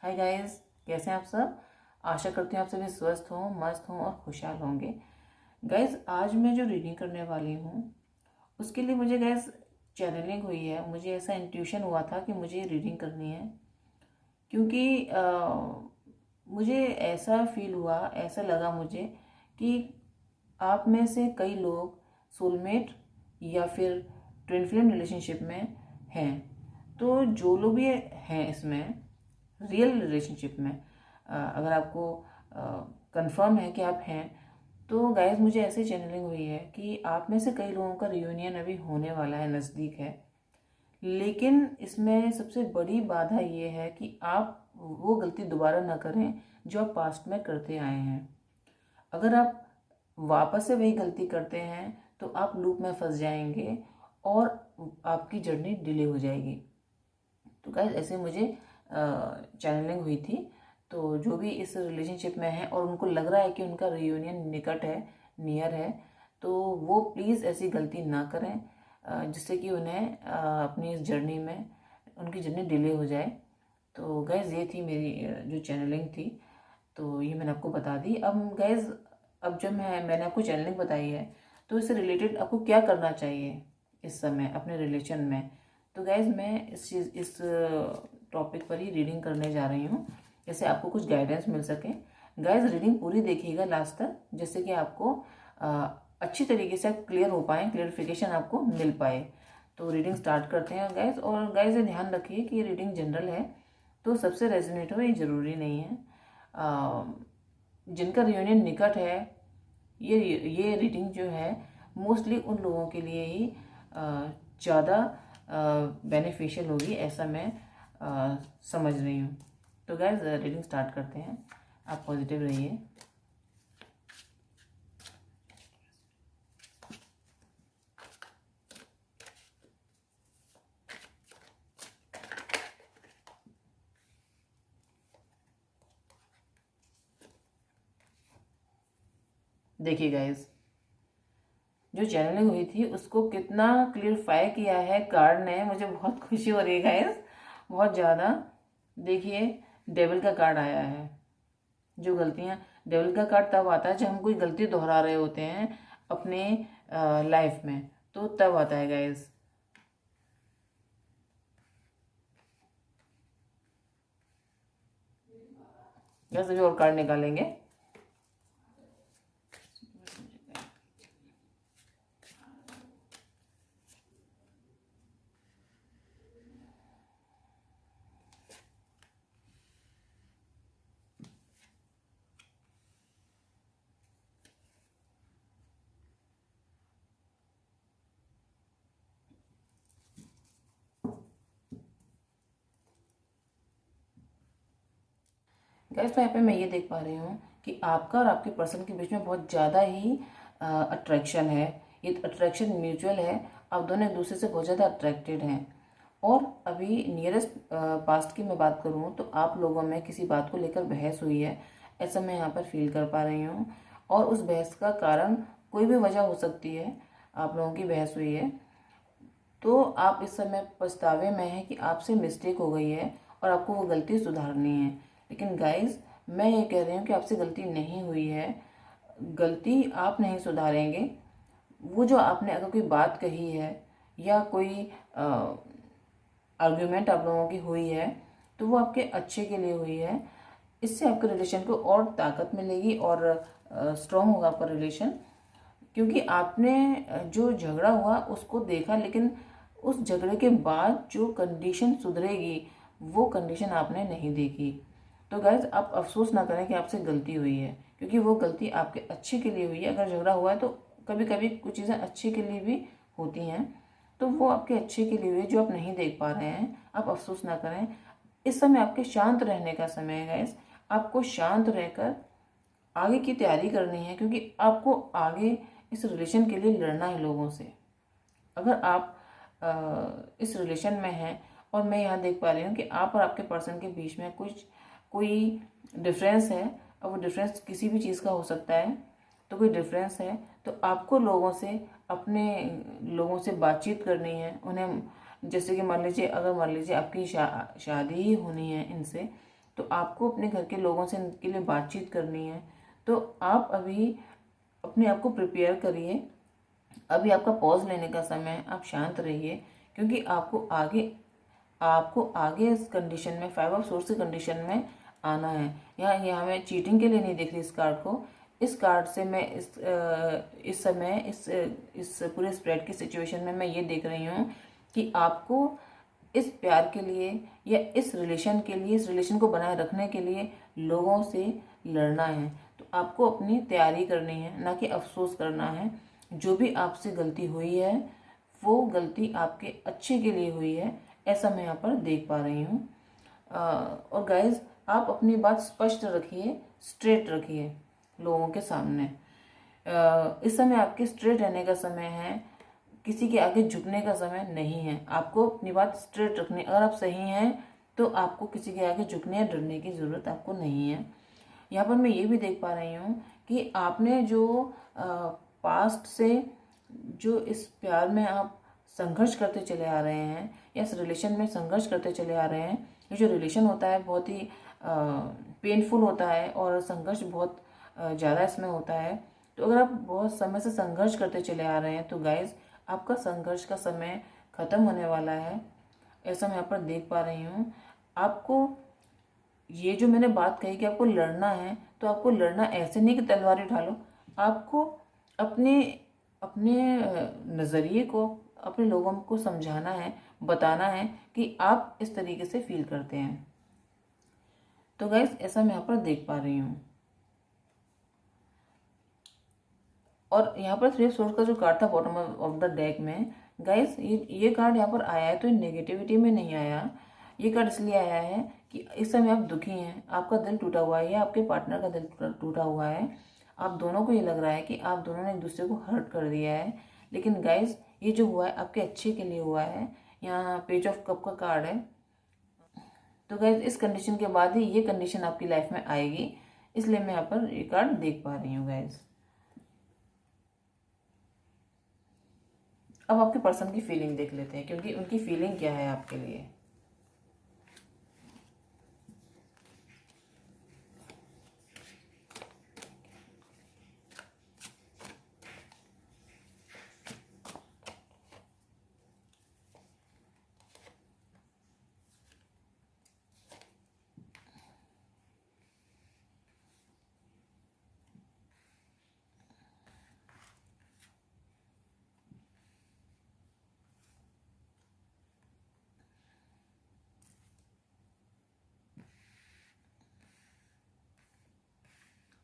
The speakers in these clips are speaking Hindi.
हाय गाइस, कैसे हैं आप सब। आशा करती हूँ आप सभी स्वस्थ हों, मस्त हों और खुशहाल होंगे। गाइस, आज मैं जो रीडिंग करने वाली हूँ उसके लिए मुझे गाइस चैनलिंग हुई है। मुझे ऐसा इंट्यूशन हुआ था कि मुझे रीडिंग करनी है, क्योंकि मुझे ऐसा फील हुआ, ऐसा लगा मुझे कि आप में से कई लोग सोलमेट या फिर ट्विन फ्लेम रिलेशनशिप में हैं। तो जो लोग भी हैं इसमें रियल रिलेशनशिप में, अगर आपको कंफर्म है कि आप हैं, तो गाइस मुझे ऐसे चैनलिंग हुई है कि आप में से कई लोगों का रियूनियन अभी होने वाला है, नज़दीक है। लेकिन इसमें सबसे बड़ी बाधा ये है कि आप वो गलती दोबारा ना करें जो आप पास्ट में करते आए हैं। अगर आप वापस से वही गलती करते हैं तो आप लूप में फंस जाएंगे और आपकी जर्नी डिले हो जाएगी। तो गाइस ऐसे मुझे चैनलिंग हुई थी। तो जो भी इस रिलेशनशिप में है और उनको लग रहा है कि उनका रियूनियन निकट है, नियर है, तो वो प्लीज़ ऐसी गलती ना करें जिससे कि उन्हें अपनी इस जर्नी में उनकी जर्नी डिले हो जाए। तो गाइस ये थी मेरी जो चैनलिंग थी, तो ये मैंने आपको बता दी। अब गाइस, अब जब मैंने आपको चैनलिंग बताई है तो इससे रिलेटेड आपको क्या करना चाहिए इस समय अपने रिलेशन में। तो गाइज मैं इस टॉपिक पर ही रीडिंग करने जा रही हूँ, जैसे आपको कुछ गाइडेंस मिल सके। गाइज रीडिंग पूरी देखिएगा लास्ट तक, जैसे कि आपको अच्छी तरीके से क्लियर हो पाए, क्लियरिफिकेशन आपको मिल पाए। तो रीडिंग स्टार्ट करते हैं गाइज। और गाइज ये ध्यान रखिए कि ये रीडिंग जनरल है, तो सबसे रेजोनेट हो ये ज़रूरी नहीं है। जिनका रियूनियन निकट है, ये रीडिंग जो है मोस्टली उन लोगों के लिए ही ज़्यादा बेनिफिशियल होगी, ऐसा मैं समझ रही हूँ। तो गाइज रीडिंग स्टार्ट करते हैं। आप पॉजिटिव रहिए। देखिए गाइज, जो चैनलिंग हुई थी उसको कितना क्लियरफाई किया है कार्ड ने, मुझे बहुत खुशी हो रही है गाइज, बहुत ज़्यादा। देखिए, डेविल का कार्ड आया है। जो गलतियाँ, डेविल का कार्ड तब आता है जब हम कोई गलती दोहरा रहे होते हैं अपने लाइफ में, तो तब आता है गाइज। बस अभी और कार्ड निकालेंगे। गैस तो यहाँ पे मैं ये देख पा रही हूँ कि आपका और आपके पर्सन के बीच में बहुत ज़्यादा ही अट्रैक्शन है। ये अट्रैक्शन म्यूचुअल है, आप दोनों एक दूसरे से बहुत ज़्यादा अट्रैक्टेड हैं। और अभी नियरेस्ट पास्ट की मैं बात करूँ तो आप लोगों में किसी बात को लेकर बहस हुई है, ऐसा मैं यहाँ पर फील कर पा रही हूँ। और उस बहस का कारण कोई भी वजह हो सकती है, आप लोगों की बहस हुई है, तो आप इस समय पछतावे में हैं कि आपसे मिस्टेक हो गई है और आपको वो गलती सुधारनी है। लेकिन गाइज मैं ये कह रही हूँ कि आपसे गलती नहीं हुई है, गलती आप नहीं सुधारेंगे। वो जो आपने अगर कोई बात कही है या कोई आर्ग्यूमेंट आप लोगों की हुई है, तो वो आपके अच्छे के लिए हुई है। इससे आपके रिलेशन को और ताकत मिलेगी और स्ट्रॉन्ग होगा आपका रिलेशन। क्योंकि आपने जो झगड़ा हुआ उसको देखा, लेकिन उस झगड़े के बाद जो कंडीशन सुधरेगी वो कंडीशन आपने नहीं देखी। तो गाइज आप अफसोस ना करें कि आपसे गलती हुई है, क्योंकि वो गलती आपके अच्छे के लिए हुई है। अगर झगड़ा हुआ है तो कभी कभी कुछ चीज़ें अच्छे के लिए भी होती हैं, तो वो आपके अच्छे के लिए हुई है जो आप नहीं देख पा रहे हैं। आप अफसोस ना करें। इस समय आपके शांत रहने का समय है गाइज। आपको शांत रहकर आगे की तैयारी करनी है, क्योंकि आपको आगे इस रिलेशन के लिए लड़ना है लोगों से। अगर आप इस रिलेशन में हैं और मैं यहाँ देख पा रही हूँ कि आप और आपके पर्सन के बीच में कोई डिफरेंस है, और वो डिफरेंस किसी भी चीज़ का हो सकता है, तो कोई डिफरेंस है, तो आपको अपने लोगों से बातचीत करनी है उन्हें। जैसे कि मान लीजिए, अगर मान लीजिए आपकी शादी ही होनी है इनसे, तो आपको अपने घर के लोगों से इनके लिए बातचीत करनी है। तो आप अभी अपने आप को प्रिपेयर करिए, अभी आपका पॉज लेने का समय है, आप शांत रहिए, क्योंकि आपको आगे इस कंडीशन में 5 ऑफ सोर्स की कंडीशन में आना है। यहाँ मैं चीटिंग के लिए नहीं देख रही इस कार्ड को। इस कार्ड से मैं इस समय इस पूरे स्प्रेड की सिचुएशन में मैं ये देख रही हूँ कि आपको इस प्यार के लिए या इस रिलेशन को बनाए रखने के लिए लोगों से लड़ना है। तो आपको अपनी तैयारी करनी है, ना कि अफसोस करना है। जो भी आपसे गलती हुई है वो गलती आपके अच्छे के लिए हुई है, ऐसा मैं यहाँ पर देख पा रही हूँ। और गाइज, आप अपनी बात स्पष्ट रखिए, स्ट्रेट रखिए लोगों के सामने। इस समय आपके स्ट्रेट रहने का समय है, किसी के आगे झुकने का समय नहीं है। आपको अपनी बात स्ट्रेट रखनी, अगर आप सही हैं तो आपको किसी के आगे झुकने या डरने की ज़रूरत आपको नहीं है। यहाँ पर मैं ये भी देख पा रही हूँ कि आपने जो पास्ट से जो इस प्यार में आप संघर्ष करते चले आ रहे हैं या इस रिलेशन में संघर्ष करते चले आ रहे हैं, ये जो रिलेशन होता है बहुत ही पेनफुल होता है और संघर्ष बहुत ज़्यादा इसमें होता है। तो अगर आप बहुत समय से संघर्ष करते चले आ रहे हैं तो गाइज, आपका संघर्ष का समय ख़त्म होने वाला है, ऐसा मैं यहाँ पर देख पा रही हूँ। आपको ये जो मैंने बात कही कि आपको लड़ना है, तो आपको लड़ना ऐसे नहीं कि तलवार उठा लो। आपको अपने अपने नज़रिए को अपने लोगों को समझाना है, बताना है कि आप इस तरीके से फील करते हैं। तो गाइस, ऐसा मैं यहाँ पर देख पा रही हूँ। और यहाँ पर 3 ऑफ सोर्स का जो कार्ड था बॉटम ऑफ द डेक में, गाइस ये कार्ड यहाँ पर आया है तो नेगेटिविटी में नहीं आया। ये कार्ड इसलिए आया है कि इस समय आप दुखी हैं, आपका दिल टूटा हुआ है या आपके पार्टनर का दिल टूटा हुआ है। आप दोनों को ये लग रहा है कि आप दोनों ने एक दूसरे को हर्ट कर दिया है, लेकिन गाइस ये जो हुआ है आपके अच्छे के लिए हुआ है। यहाँ पेज ऑफ कप का कार्ड है। तो गाइस, इस कंडीशन के बाद ही ये कंडीशन आपकी लाइफ में आएगी, इसलिए मैं यहाँ पर ये कार्ड देख पा रही हूँ गाइस। अब आपके पर्सन की फीलिंग देख लेते हैं, क्योंकि उनकी फीलिंग क्या है आपके लिए।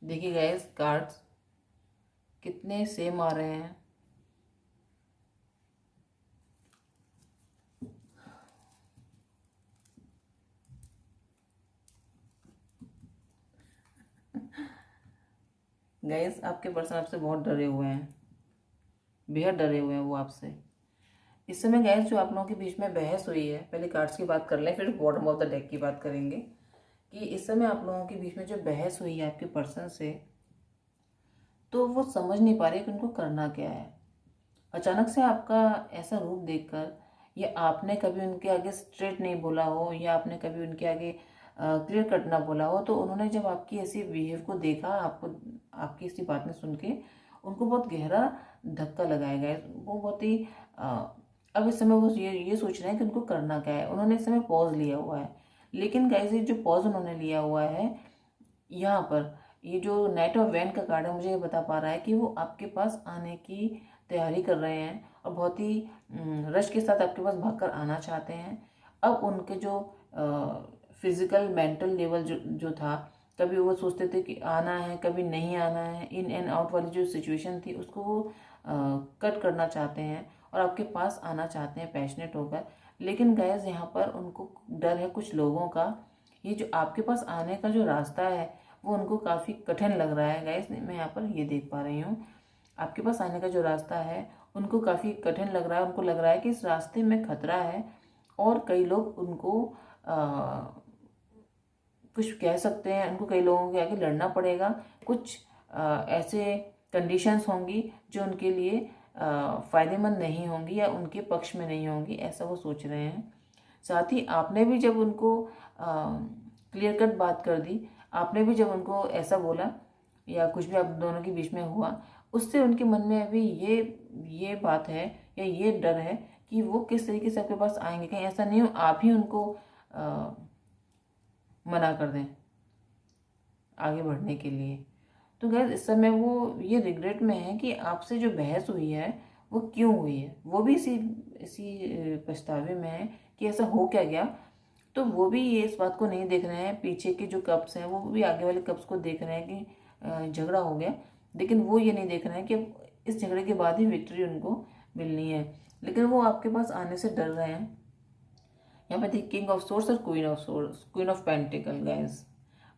देखिए गाइस, कार्ड्स कितने सेम आ रहे हैं। गाइस, आपके पर्सन आपसे बहुत डरे हुए हैं, बेहद डरे हुए हैं वो आपसे। इस समय गाइस, जो आप लोगों के बीच में बहस हुई है, पहले कार्ड्स की बात कर लें फिर बॉटम ऑफ द डेक की बात करेंगे, कि इस समय आप लोगों के बीच में जो बहस हुई है आपके पर्सन से, तो वो समझ नहीं पा रहे कि उनको करना क्या है। अचानक से आपका ऐसा रूप देखकर, या आपने कभी उनके आगे स्ट्रेट नहीं बोला हो या आपने कभी उनके आगे क्लियर कट ना बोला हो, तो उन्होंने जब आपकी ऐसी बिहेव को देखा, आपको आपकी इसी बात में सुन के उनको बहुत गहरा धक्का लगाएगा। वो बहुत ही अब इस समय वो ये सोच रहे हैं कि उनको करना क्या है। उन्होंने इस समय पॉज लिया हुआ है, लेकिन गाइस, ये जो पॉज उन्होंने लिया हुआ है, यहाँ पर ये जो नाइट ऑफ वैंड का कार्ड है, मुझे ये बता पा रहा है कि वो आपके पास आने की तैयारी कर रहे हैं और बहुत ही रश के साथ आपके पास भागकर आना चाहते हैं। अब उनके जो फिजिकल मेंटल लेवल जो था, कभी वो सोचते थे कि आना है, कभी नहीं आना है, इन एंड आउट वाली जो सिचुएशन थी उसको वो कट करना चाहते हैं और आपके पास आना चाहते हैं पैशनेट होकर। लेकिन गाइस, यहाँ पर उनको डर है कुछ लोगों का। ये जो आपके पास आने का जो रास्ता है वो उनको काफ़ी कठिन लग रहा है गाइस, मैं यहाँ पर ये देख पा रही हूँ। आपके पास आने का जो रास्ता है उनको काफ़ी कठिन लग रहा है। उनको लग रहा है कि इस रास्ते में खतरा है और कई लोग उनको कुछ कह सकते हैं, उनको कई लोगों के आगे लड़ना पड़ेगा। कुछ ऐसे कंडीशंस होंगी जो उनके लिए फ़ायदेमंद नहीं होंगी या उनके पक्ष में नहीं होंगी, ऐसा वो सोच रहे हैं। साथ ही आपने भी जब उनको क्लियर कट बात कर दी। आपने भी जब उनको ऐसा बोला या कुछ भी आप दोनों के बीच में हुआ, उससे उनके मन में अभी ये बात है या ये डर है कि वो किस तरीके से आपके पास आएंगे। कहीं ऐसा नहीं हो आप ही उनको मना कर दें आगे बढ़ने के लिए। तो गैस इस समय वो ये रिग्रेट में है कि आपसे जो बहस हुई है वो क्यों हुई है। वो भी इसी पछतावे में है कि ऐसा हो क्या गया। तो वो भी ये इस बात को नहीं देख रहे हैं, पीछे के जो कप्स हैं वो भी आगे वाले कप्स को देख रहे हैं कि झगड़ा हो गया, लेकिन वो ये नहीं देख रहे हैं कि इस झगड़े के बाद ही विक्ट्री उनको मिलनी है। लेकिन वो आपके पास आने से डर रहे हैं। यहाँ पे देखिए किंग ऑफ सोर्स और क्वीन ऑफ पेंटिकल गाइस,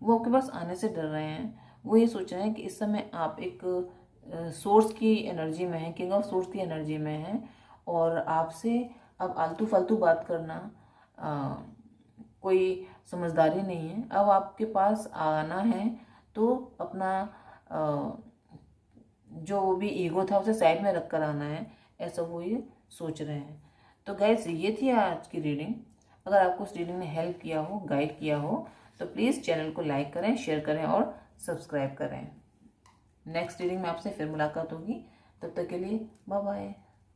वो आपके पास आने से डर रहे हैं। वो ये सोच रहे हैं कि इस समय आप एक सोर्स की एनर्जी में है, किंग ऑफ सोर्स की एनर्जी में है, और आपसे अब आलतू फालतू बात करना कोई समझदारी नहीं है। अब आपके पास आना है तो अपना जो वो भी ईगो था उसे साइड में रख कर आना है, ऐसा वो ये सोच रहे हैं। तो गाइस ये थी आज की रीडिंग। अगर आपको इस रीडिंग ने हेल्प किया हो, गाइड किया हो, तो प्लीज़ चैनल को लाइक करें, शेयर करें और सब्सक्राइब करें। नेक्स्ट रीडिंग में आपसे फिर मुलाकात होगी, तब तक के लिए बाय बाय।